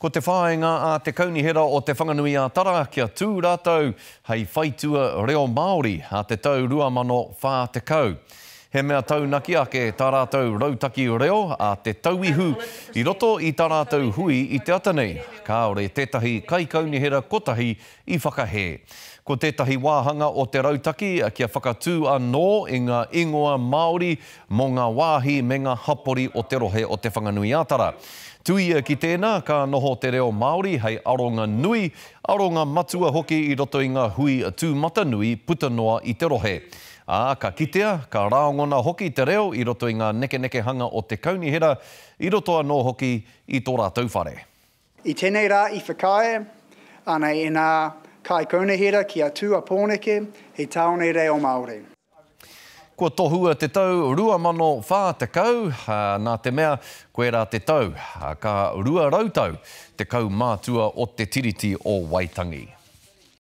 Ko te whāenga a te kaunihera o te whanganui a Tara kia tū rātou hei whaitua reo Māori a te tau 2040. He mea taunaki ake tā rātou rautaki reo a te tauihu I roto I tā rātou hui I te atanei. Kāore tētahi kai kaunihera kotahi I whakahe. Ko tētahi wāhanga o te rautaki kia whakatū anō I ngā ingoa Māori mō ngā wāhi me ngā hapori o te rohe o te whanganui a Tara. Tuia ki tēnā, ka noho te reo Māori hei aronga nui, aronga matua hoki I roto I ngā hui tūmata nui puta noa I te rohe. Ka kitea, ka raongona hoki te reo I roto I ngā neke hanga o te kaunihera, I roto anō hoki I tō rātou whare. I tēnei rā I whakae, ana I nā kai kaunihera kia tua pōneke, he taone reo Māori. Kua tohua te tau 2040, nā te mea koe rā te tau, ka rua rautau te kau mātua o te tiriti o Waitangi.